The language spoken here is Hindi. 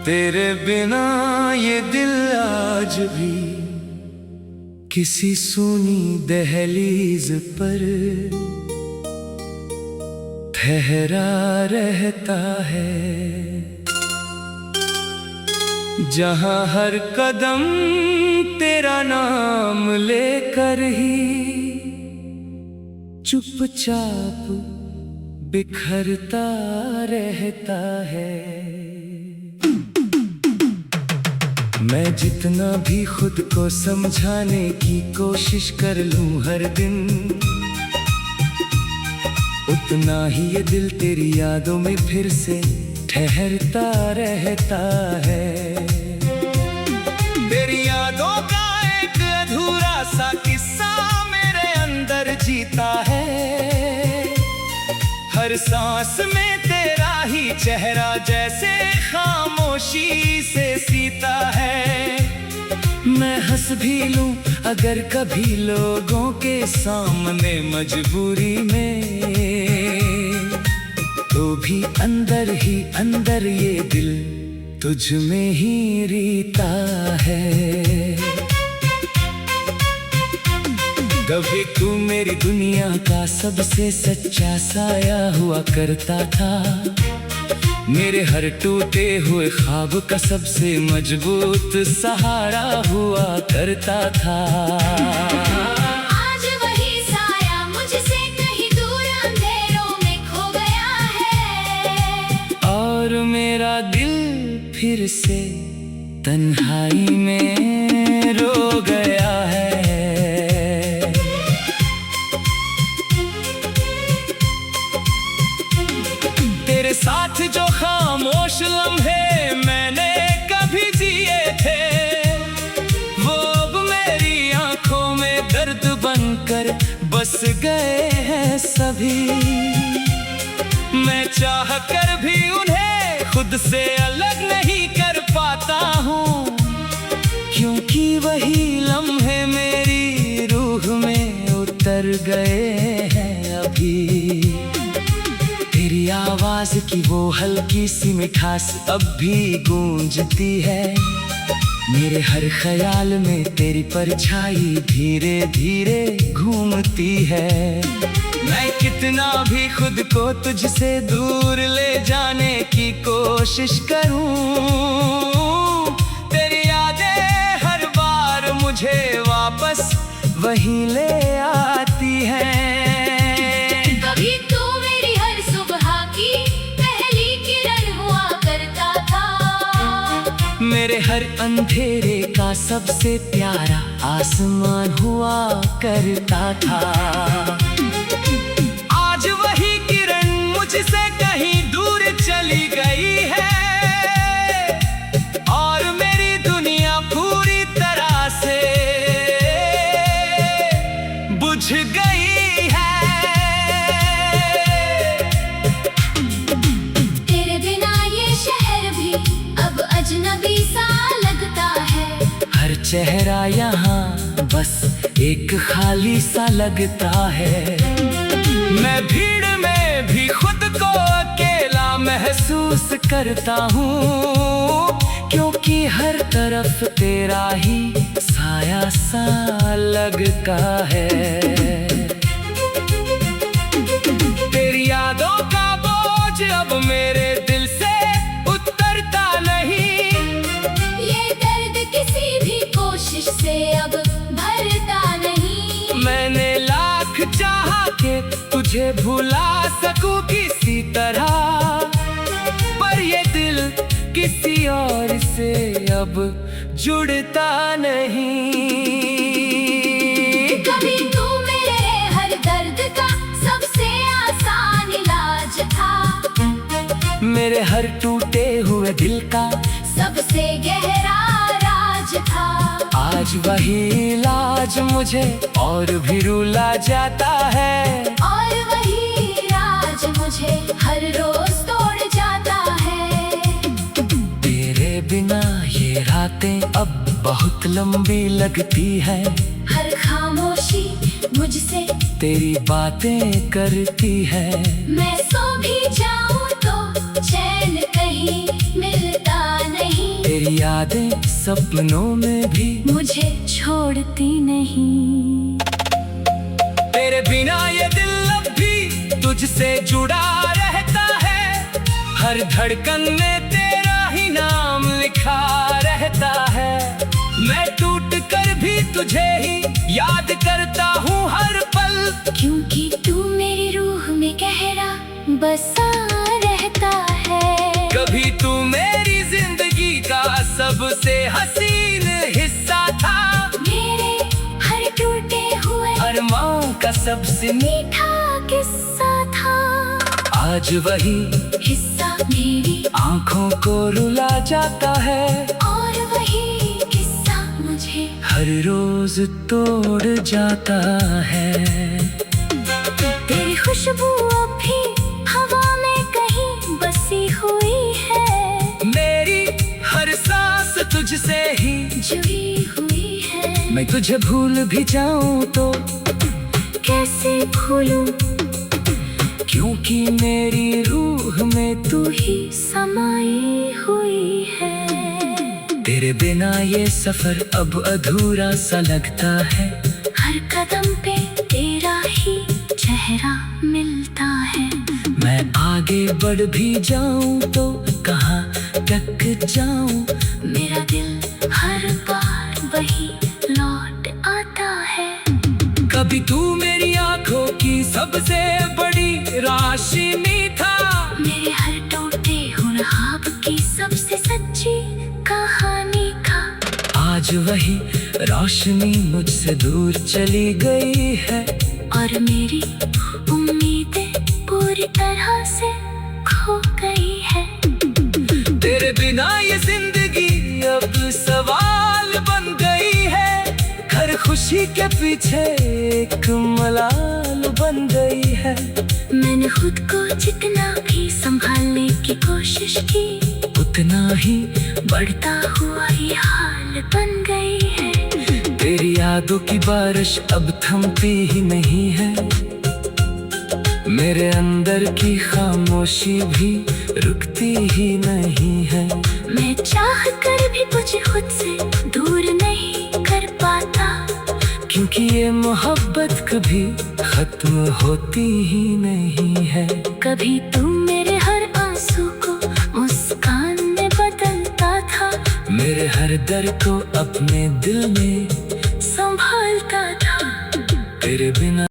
तेरे बिना ये दिल आज भी किसी सूनी दहलीज पर ठहरा रहता है, जहां हर कदम तेरा नाम लेकर ही चुपचाप बिखरता रहता है। मैं जितना भी खुद को समझाने की कोशिश कर लूं हर दिन, उतना ही ये दिल तेरी यादों में फिर से ठहरता रहता है। तेरी यादों का एक अधूरा सा किस्सा मेरे अंदर जीता है, हर सांस में तेरा ही चेहरा जैसे खामोशी से सीता है। मैं हंस भी लूं अगर कभी लोगों के सामने मजबूरी में, तो भी अंदर ही अंदर ये दिल तुझ में ही रीता है। कभी तू मेरी दुनिया का सबसे सच्चा साया हुआ करता था, मेरे हर टूटे हुए ख्वाब का सबसे मजबूत सहारा हुआ करता था। आज वही साया मुझसे कहीं दूर अंधेरों में खो गया है, और मेरा दिल फिर से तन्हाई में रो गया है। तेरे साथ जो खामोश लम्हे मैंने कभी जिए थे, वो अब मेरी आंखों में दर्द बनकर बस गए हैं सभी। मैं चाह कर भी उन्हें खुद से अलग नहीं कर पाता हूँ, क्योंकि वही लम्हे मेरी रूह में उतर गए हैं अभी। तेरी आवाज की वो हल्की सी मिठास अब भी गूंजती है, मेरे हर ख्याल में तेरी परछाई धीरे धीरे घूमती है। मैं कितना भी खुद को तुझसे दूर ले जाने की कोशिश करूं, तेरी यादें हर बार मुझे वापस वहीं ले आती हैं। कभी तू मेरी हर सुबह की पहली किरण हुआ करता था, मेरे हर अंधेरे का सबसे प्यारा आसमान हुआ करता था। आज वही किरण मुझसे कहीं दूर चली गई है, और मेरी दुनिया पूरी तरह से बुझ गई है। तेरे बिना ये शहर भी अब अजनबी सा लगता है, हर चेहरा यहाँ बस एक खाली सा लगता है। मैं भीड़ में भी खुद को अकेला महसूस करता हूँ, क्योंकि हर तरफ तेरा ही साया सा लगता है। तेरी यादों का बोझ अब मेरे दिल से उतरता नहीं, ये दर्द किसी भी कोशिश से अब भरता नहीं। मैंने लाख चाहा के तुझे भुला सकूं किसी तरह, पर ये दिल किसी और से अब जुड़ता नहीं। कभी तू मेरे हर दर्द का सबसे आसान इलाज था, मेरे हर टूटे हुए दिल का सबसे गहरा राज था। आज वही इलाज मुझे और भी रुला जाता है, और वही राज मुझे हर रोज तोड़ जाता है। तेरे बिना ये रातें अब बहुत लंबी लगती है, हर खामोशी मुझसे तेरी बातें करती है। मैं सो भी जाऊं तो चैन कहीं मिलता नहीं। तेरी यादें सपनों में भी मुझे छोड़ती नहीं। तेरे बिना ये दिल अब भी तुझसे जुड़ा रहता है। हर धड़कन में तेरा ही नाम लिखा रहता है। मैं टूट कर भी तुझे ही याद करता हूँ हर पल, क्योंकि तू मेरी रूह में गहरा बसा रहता है। कभी तू मेरी जिंदगी का सबसे हसीन हिस्सा था। मेरे हर टूटे हुए अरमान का सबसे मीठा किस्सा था। आज वही हिस्सा मेरी आंखों को रुला जाता है। और वही किस्सा मुझे हर रोज तोड़ जाता है। तेरी खुशबू अब भी हवा में कहीं बसी हुई है। मेरी हर सांस तुझसे ही जुड़ी हुई है। मैं तुझे भूल भी जाऊं तो कैसे भूलूं, क्योंकि मेरी रूह में तू ही समाई हुई है। तेरे बिना ये सफर अब अधूरा सा लगता है। हर कदम पे तेरा ही चेहरा मिलता है। मैं आगे बढ़ भी जाऊं तो कहाँ तक जाऊं। मेरा दिल हर बार वही लौट आता है। कभी तू मेरी आंखों की सबसे बड़ी रोशनी था। मेरे हर टूटे हुए ख्वाब की सबसे सच्ची कहानी था। आज वही रोशनी मुझसे दूर चली गई है। और मेरी उम्मीदें पूरी तरह से खो गई है। तेरे बिना ये जिंदगी अब सवाल बन गई है। हर खुशी के पीछे एक मलाल बन गई है। मैंने खुद को जितना भी संभालने की कोशिश की, उतना ही बढ़ता हुआ ये हाल बन गई है। तेरी यादों की बारिश अब थमती ही नहीं है। मेरे अंदर की खामोशी भी रुकती ही नहीं है। मैं चाह कर भी तुझे खुद से दूर नहीं कर पाता, क्योंकि ये मोहब्बत कभी खत्म होती ही नहीं है। कभी तू मेरे हर आंसू को मुस्कान में बदलता था। मेरे हर दर्द को अपने दिल में संभालता था। तेरे बिना